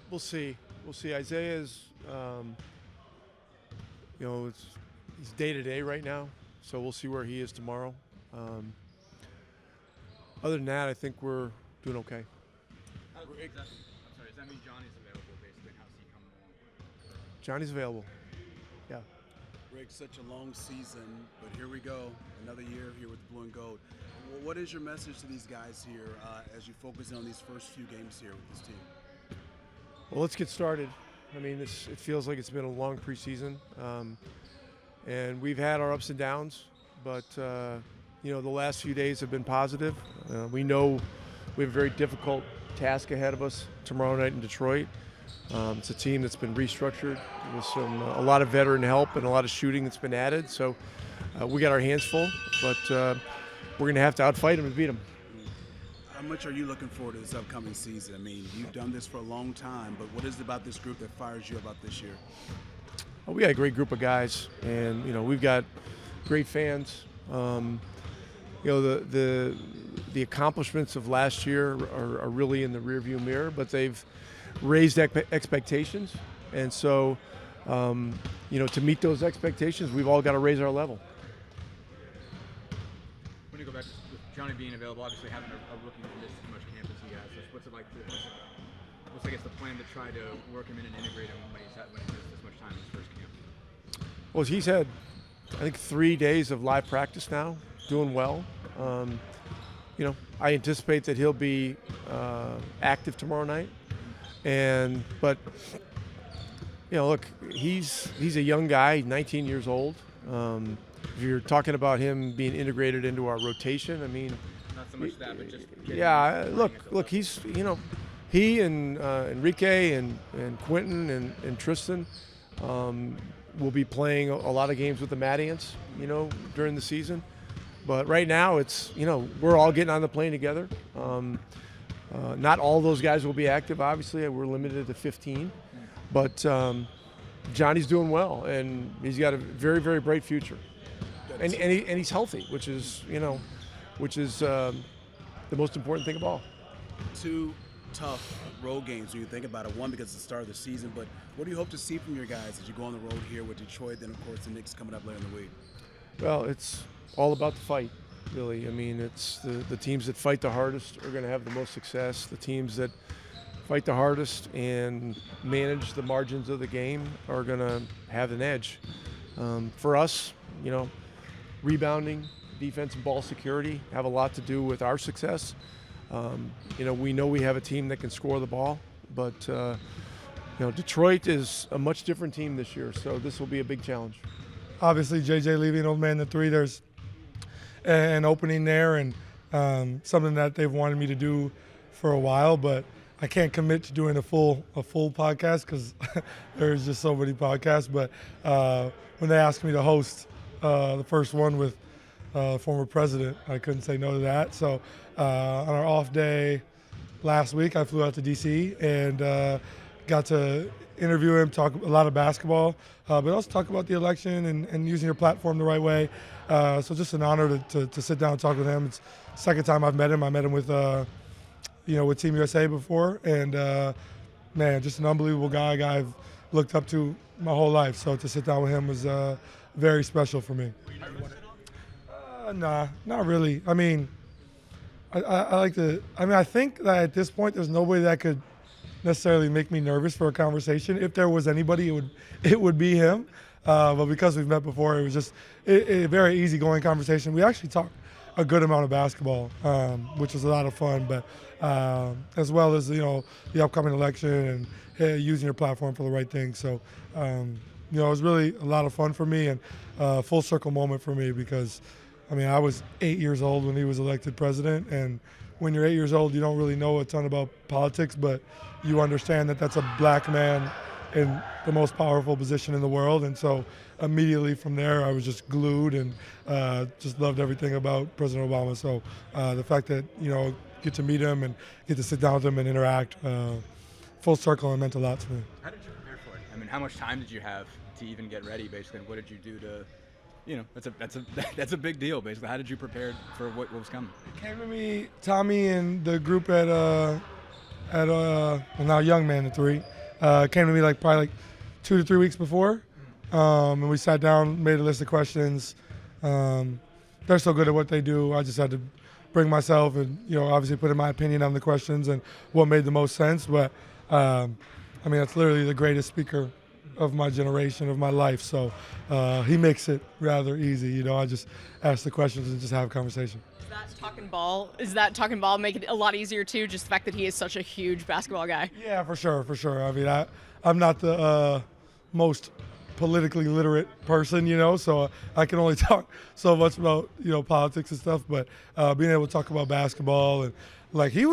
We'll see. We'll see. Isaiah's, he's day to day right now, so we'll see where he is tomorrow. Um, Other than that, I think we're doing okay. Does that mean Johnny's available basically? How's he coming along? Johnny's available. Yeah. Rick, such a long season, but here we go, another year here with the Blue and Gold. What is your message to these guys here as you focus in on these first few games here with this team? Well, let's get started. I mean, it feels like it's been a long preseason, and we've had our ups and downs, but the last few days have been positive. We know we have a very difficult task ahead of us tomorrow night in Detroit. It's a team that's been restructured with a lot of veteran help and a lot of shooting that's been added. So we got our hands full, but we're going to have to outfight them and beat them. How much are you looking forward to this upcoming season? I mean, you've done this for a long time, but what is it about this group that fires you about this year? Well, we got a great group of guys, and we've got great fans. The accomplishments of last year are really in the rearview mirror, but they've raised expectations, and so to meet those expectations, we've all got to raise our level. When you go back to Johnny being available, obviously having a rookie miss as much camp as he has, what's it like? What's I guess the plan to try to work him in and integrate him when he missed this much time in his first camp? Well, he's had, I think, 3 days of live practice now, doing well. I anticipate that he'll be active tomorrow night. But look, he's a young guy, 19 years old. If you're talking about him being integrated into our rotation, I mean, not so much that, but just look, he's he and Enrique and Quentin and Tristan will be playing a lot of games with the Madians, during the season. But right now, it's we're all getting on the plane together. Not all those guys will be active, obviously. We're limited to 15. But Johnny's doing well, and he's got a very, very bright future. And he's healthy, which is the most important thing of all. 2 tough road games when you think about it. One, because it's the start of the season, but what do you hope to see from your guys as you go on the road here with Detroit, then, of course, the Knicks coming up later in the week? Well, it's all about the fight, really. I mean, it's the teams that fight the hardest are going to have the most success. The teams that fight the hardest and manage the margins of the game are going to have an edge. For us, rebounding, defense, and ball security have a lot to do with our success. We know we have a team that can score the ball, but Detroit is a much different team this year, so this will be a big challenge. Obviously, JJ leaving old man the 3, there's an opening there, and something that they've wanted me to do for a while, but I can't commit to doing a full podcast because there's just so many podcasts. But when they asked me to host the first one with former president, I couldn't say no to that. So on our off day last week, I flew out to D.C. and got to interview him, talk a lot of basketball, but also talk about the election and using your platform the right way. So just an honor to sit down and talk with him. It's the second time I've met him. I met him with with Team USA before, and man, just an unbelievable guy I've looked up to my whole life. So to sit down with him was very special for me. Nah, not really. I mean, I think that at this point there's nobody that could necessarily make me nervous for a conversation. If there was anybody, it would be him. But because we've met before, it was just a very easygoing conversation. We actually talked a good amount of basketball, which was a lot of fun. But as well as the upcoming election and using your platform for the right thing. So it was really a lot of fun for me and a full circle moment for me because I was 8 years old when he was elected president, and when you're 8 years old, you don't really know a ton about politics, but you understand that that's a black man in the most powerful position in the world. And so immediately from there, I was just glued and just loved everything about President Obama. So the fact that, get to meet him and get to sit down with him and interact, full circle, and meant a lot to me. How did you prepare for it? I mean, how much time did you have to even get ready, basically? And what did you do to, that's a big deal, basically. How did you prepare for what was coming? Came to me, Tommy, and the group at now Young Man the 3. came to me probably 2 to 3 weeks before, and we sat down, made a list of questions. They're so good at what they do. I just had to bring myself and obviously put in my opinion on the questions and what made the most sense. But that's literally the greatest speaker of my generation, of my life. So he makes it rather easy. I just ask the questions and just have a conversation. Is that talking ball make it a lot easier too? Just the fact that he is such a huge basketball guy. Yeah, for sure. I mean, I'm not the most politically literate person, so I can only talk so much about politics and stuff. But being able to talk about basketball and he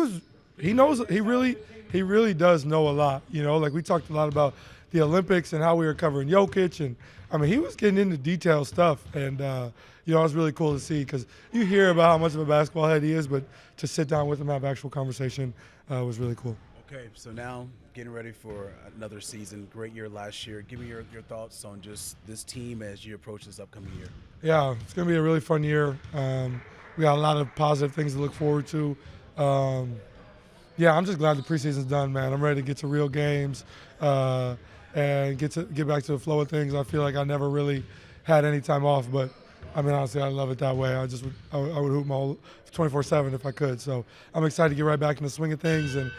really does know a lot. We talked a lot about the Olympics and how we were covering Jokic, and I mean he was getting into detailed stuff, and it was really cool to see because you hear about how much of a basketball head he is, but to sit down with him and have actual conversation was really cool. Okay, so now getting ready for another season. Great year last year. Give me your thoughts on just this team as you approach this upcoming year. Yeah, it's going to be a really fun year. We got a lot of positive things to look forward to. I'm just glad the preseason's done, man. I'm ready to get to real games and get back to the flow of things. I feel like I never really had any time off, but I mean, honestly, I love it that way. I would hoop my whole 24/7 if I could. So I'm excited to get right back in the swing of things and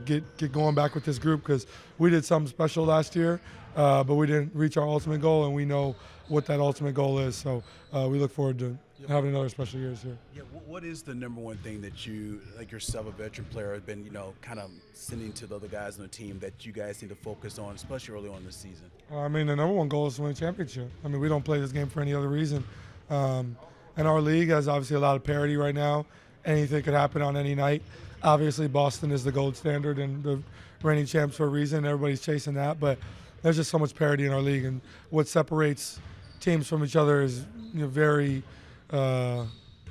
get going back with this group because we did something special last year, but we didn't reach our ultimate goal, and we know what that ultimate goal is. So we look forward to having another special year here. Yeah, what is the number one thing that you, like yourself, a veteran player, have been, kind of sending to the other guys on the team that you guys need to focus on, especially early on in the season? I mean, the number one goal is to win a championship. I mean, we don't play this game for any other reason. And our league has obviously a lot of parity right now. Anything could happen on any night. Obviously, Boston is the gold standard and the reigning champs for a reason. Everybody's chasing that, but there's just so much parity in our league, and what separates teams from each other is very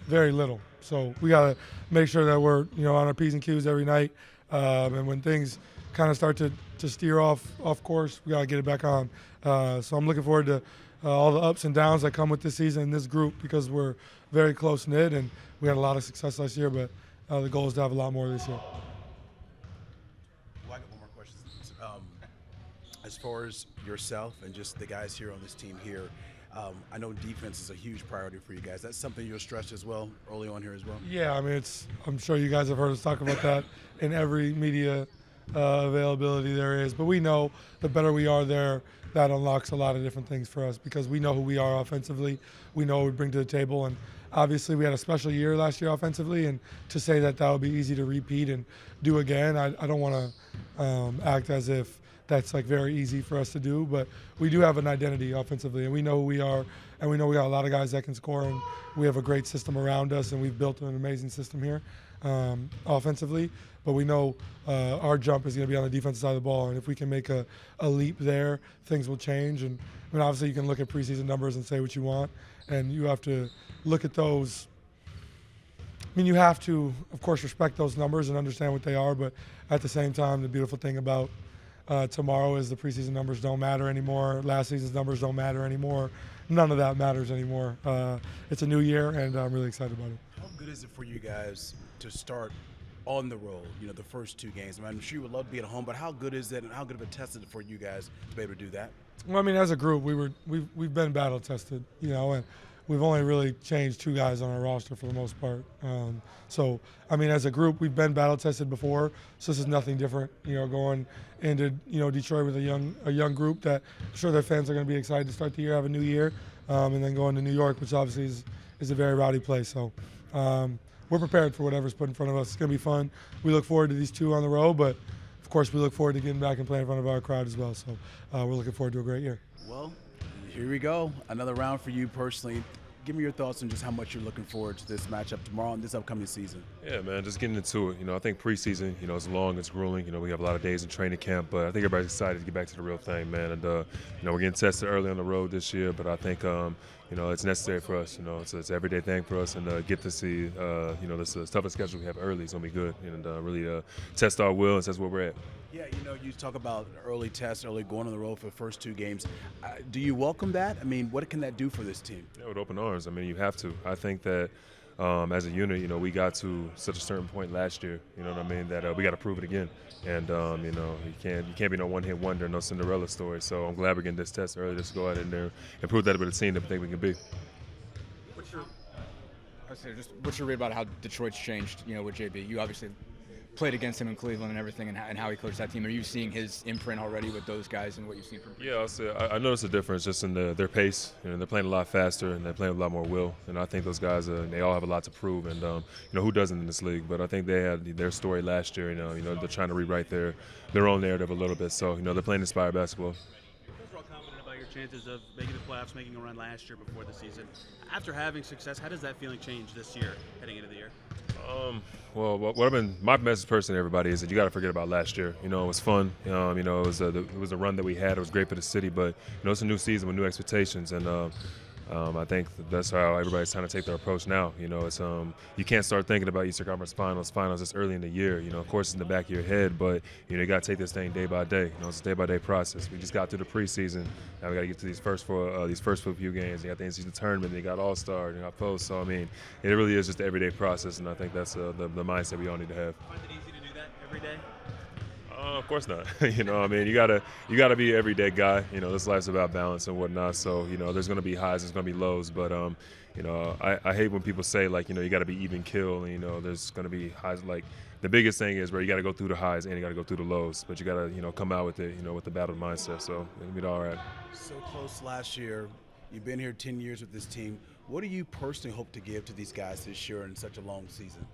little. So we got to make sure that we're on our P's and Q's every night, and when things kind of start to steer off course, we got to get it back on. So I'm looking forward to all the ups and downs that come with this season and this group because we're very close knit and we had a lot of success last year, but the goal is to have a lot more this year. Well, I got one more question. As far as yourself and just the guys here on this team here, I know defense is a huge priority for you guys. That's something you'll stress as well early on here as well? Yeah, I mean, I'm sure you guys have heard us talk about that in every media availability there is. But we know the better we are there, that unlocks a lot of different things for us because we know who we are offensively. We know what we bring to the table. And obviously we had a special year last year offensively. And to say that would be easy to repeat and do again, I don't want to act as if that's very easy for us to do, but we do have an identity offensively, and we know who we are, and we know we got a lot of guys that can score, and we have a great system around us, and we've built an amazing system here offensively. But we know our jump is going to be on the defensive side of the ball, and if we can make a leap there, things will change. And I mean, obviously, you can look at preseason numbers and say what you want, and you have to look at those. I mean, you have to, of course, respect those numbers and understand what they are, but at the same time, the beautiful thing about tomorrow is the preseason numbers don't matter anymore. Last season's numbers don't matter anymore. None of that matters anymore. It's a new year, and I'm really excited about it. How good is it for you guys to start on the road, the first two games? I mean, I'm sure you would love to be at home, but how good is it, and how good of a test is it for you guys to be able to do that? Well, I mean, as a group, we've been battle tested, and we've only really changed 2 guys on our roster for the most part. So, I mean, as a group, we've been battle tested before, so this is nothing different. Going into Detroit with a young group that I'm sure their fans are going to be excited to start the year, have a new year, and then going to New York, which obviously is a very rowdy place. So. We're prepared for whatever's put in front of us. It's going to be fun. We look forward to these 2 on the road, but of course we look forward to getting back and playing in front of our crowd as well. So we're looking forward to a great year. Well, here we go. Another round for you personally. Give me your thoughts on just how much you're looking forward to this matchup tomorrow and this upcoming season. Yeah, man, just getting into it. I think preseason, it's long, it's grueling. We have a lot of days in training camp, but I think everybody's excited to get back to the real thing, man. And, we're getting tested early on the road this year, but I think, it's necessary for us. It's an everyday thing for us, and get to see, this toughest schedule we have early is going to be good, and really test our will and test where we're at. Yeah, you talk about early tests, early going on the road for the first 2 games. Do you welcome that? I mean, what can that do for this team? Yeah, with open arms. I mean, you have to. I think that as a unit, you know, we got to such a certain point last year, you know what I mean, that we got to prove it again. And, you know, you can't be no one-hit wonder, no Cinderella story. So I'm glad we're getting this test early just to go out in there and prove that with a team that we think we can be. What's your read about how Detroit's changed, you know, with JB? You obviously played against him in Cleveland and everything, and how he coached that team. Are you seeing his imprint already with those guys and what you've seen from him? Yeah, I'll say I noticed a difference just in their pace. You know, they're playing a lot faster and they're playing with a lot more will. And I think those guys, they all have a lot to prove. And you know, who doesn't in this league? But I think they had their story last year. You know, they're trying to rewrite their own narrative a little bit. So you know, they're playing inspired basketball. Overall confident about your chances of making the playoffs, making a run last year before the season. After having success, how does that feeling change this year, heading into the year? Well, my message personally to everybody is that you got to forget about last year. You know, it was fun. You know, it was a run that we had. It was great for the city, but you know, it's a new season with new expectations, and I think that's how everybody's trying to take their approach now. You know, it's you can't start thinking about Eastern Conference Finals this early in the year. You know, of course, it's in the back of your head, but you know, you got to take this thing day by day. You know, it's a day-by-day process. We just got through the preseason. Now we got to get to these first few games. You got the NCAA tournament, you got All-Star, you got post. So I mean, it really is just the everyday process, and I think that's the mindset we all need to have. Find it easy to do that every day? Of course not. You know, I mean, you gotta be an everyday guy. You know, this life's about balance and whatnot. So, you know, there's gonna be highs, there's gonna be lows. But, you know, I hate when people say, like, you know, you gotta be even kill. And, you know, there's gonna be highs. Like, the biggest thing is where you gotta go through the highs and you gotta go through the lows. But you gotta, you know, come out with it, you know, with the battle mindset. So it'll be all right. So close last year. You've been here 10 years with this team. What do you personally hope to give to these guys this year in such a long season?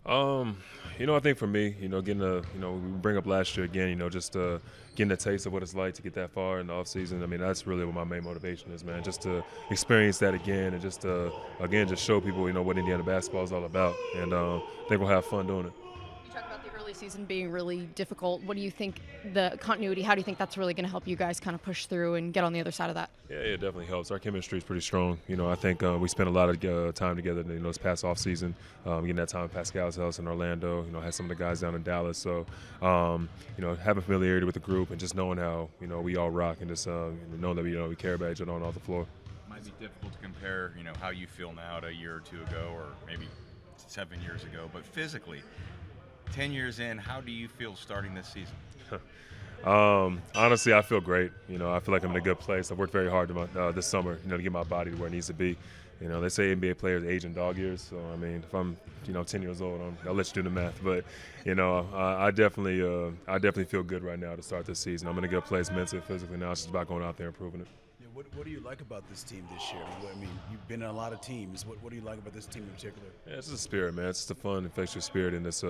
You know, I think for me, you know, we bring up last year again, you know, just getting a taste of what it's like to get that far in the offseason. I mean, that's really what my main motivation is, man, just to experience that again and just again, just show people, you know, what Indiana basketball is all about. And I think we'll have fun doing it. You talked about the early season being really difficult. What do you think the continuity, how do you think that's really going to help you guys kind of push through and get on the other side of that? Yeah, it definitely helps. Our chemistry is pretty strong. You know, I think we spent a lot of time together, you know, this past offseason, getting that time at Pascal's house in Orlando, you know, had some of the guys down in Dallas. So, you know, having familiarity with the group and just knowing how, you know, we all rock and just knowing that we care about each other on off the floor. Might be difficult to compare, you know, how you feel now to a year or two ago or maybe 7 years ago, but physically, 10 years in, how do you feel starting this season? Honestly, I feel great. You know, I feel like I'm in a good place. I've worked very hard this summer, you know, to get my body to where it needs to be. You know, they say NBA players age in dog years. So, I mean, if I'm, you know, 10 years old, I'll let you do the math. But, you know, I definitely feel good right now to start this season. I'm in a good place mentally, physically. Now it's just about going out there and proving it. Yeah, what do you like about this team this year? I mean, you've been in a lot of teams. What do you like about this team in particular? Yeah, it's just a spirit, man. It's just a fun, infectious spirit, and it's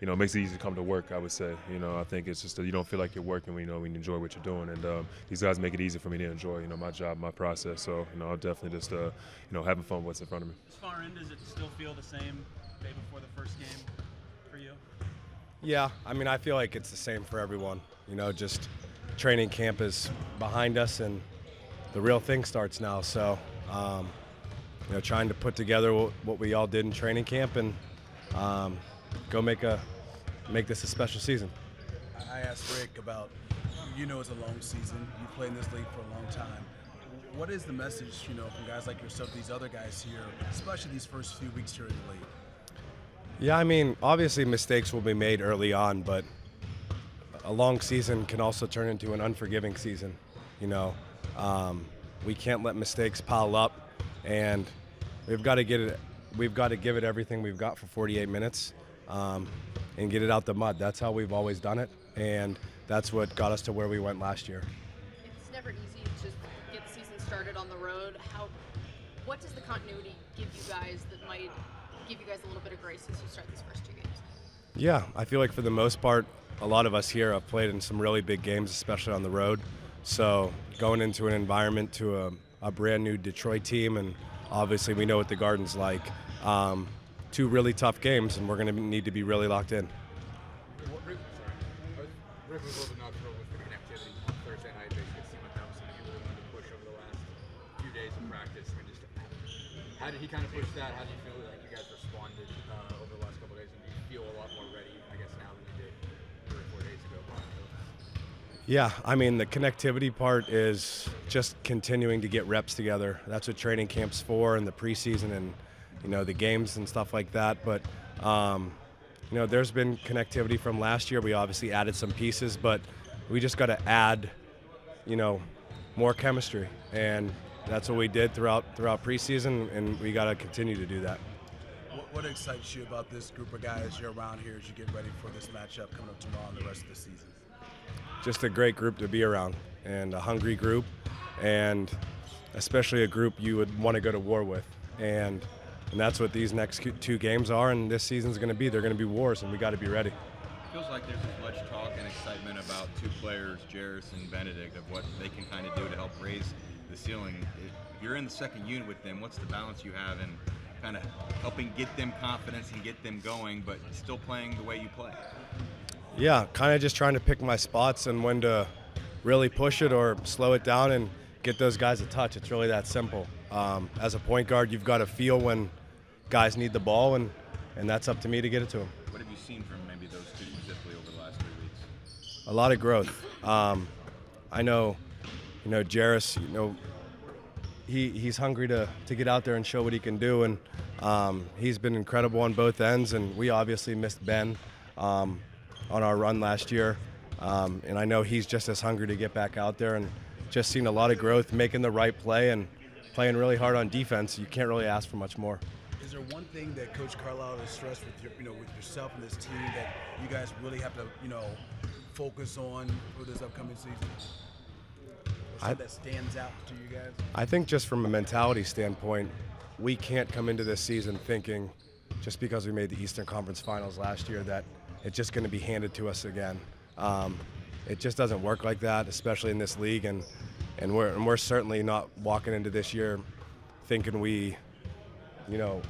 you know, it makes it easy to come to work, I would say. You know, I think it's just that you don't feel like you're working when you enjoy what you're doing. And these guys make it easy for me to enjoy, you know, my job, my process. So, you know, I'm definitely just, you know, having fun with what's in front of me. As far in, does it still feel the same day before the first game for you? Yeah, I mean, I feel like it's the same for everyone. You know, just training camp is behind us and the real thing starts now. So, you know, trying to put together what we all did in training camp and go make this a special season. I asked Rick about, you know, it's a long season. You played in this league for a long time. What is the message, you know, from guys like yourself, these other guys here, especially these first few weeks here in the league? Yeah, I mean, obviously mistakes will be made early on, but a long season can also turn into an unforgiving season. You know, we can't let mistakes pile up, and we've got to give it everything we've got for 48 minutes. And get it out the mud. That's how we've always done it, and that's what got us to where we went last year. It's never easy to get the season started on the road. What does the continuity give you guys that might give you guys a little bit of grace as you start these first 2 games? Yeah, I feel like for the most part, a lot of us here have played in some really big games, especially on the road. So going into an environment to a brand new Detroit team, and obviously we know what the Garden's like. 2 really tough games, and we're going to need to be really locked in. Rick was a little bit not thrilled with the connectivity on Thursday night. Basically, it seemed like that was something he really wanted to push over the last few days of practice. I mean, just how did he kind of push that? How do you feel like you guys responded over the last couple of days? And do you feel a lot more ready, I guess, now than you did 3 or 4 days ago? Yeah, I mean, the connectivity part is just continuing to get reps together. That's what training camp's for, and the preseason, and the games and stuff like that. But there's been connectivity from last year. We obviously added some pieces, but we just got to add, more chemistry, and that's what we did throughout preseason, and we got to continue to do that. What excites you about this group of guys you're around here as you get ready for this matchup coming up tomorrow and the rest of the season? Just a great group to be around, and a hungry group, and especially a group you would want to go to war with. And that's what these next 2 games are, and this season's going to be. They're going to be wars, and we got to be ready. Feels like there's as much talk and excitement about 2 players, Jairus and Benedict, of what they can kind of do to help raise the ceiling. If you're in the second unit with them, what's the balance you have in kind of helping get them confidence and get them going, but still playing the way you play? Yeah, kind of just trying to pick my spots and when to really push it or slow it down and get those guys a touch. It's really that simple. As a point guard, you've got to feel when guys need the ball, and that's up to me to get it to them. What have you seen from maybe those 2 specifically over the last 3 weeks? A lot of growth. I know, Jairus, he's hungry to get out there and show what he can do, and he's been incredible on both ends, and we obviously missed Ben on our run last year, and I know he's just as hungry to get back out there, and just seen a lot of growth, making the right play and playing really hard on defense. You can't really ask for much more. Is there one thing that Coach Carlisle has stressed with with yourself and this team that you guys really have to, focus on for this upcoming season? Something that stands out to you guys? I think just from a mentality standpoint, we can't come into this season thinking just because we made the Eastern Conference Finals last year that it's just going to be handed to us again. It just doesn't work like that, especially in this league, and we're certainly not walking into this year thinking we,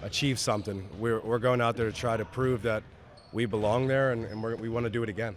achieve something. We're going out there to try to prove that we belong there, and we want to do it again.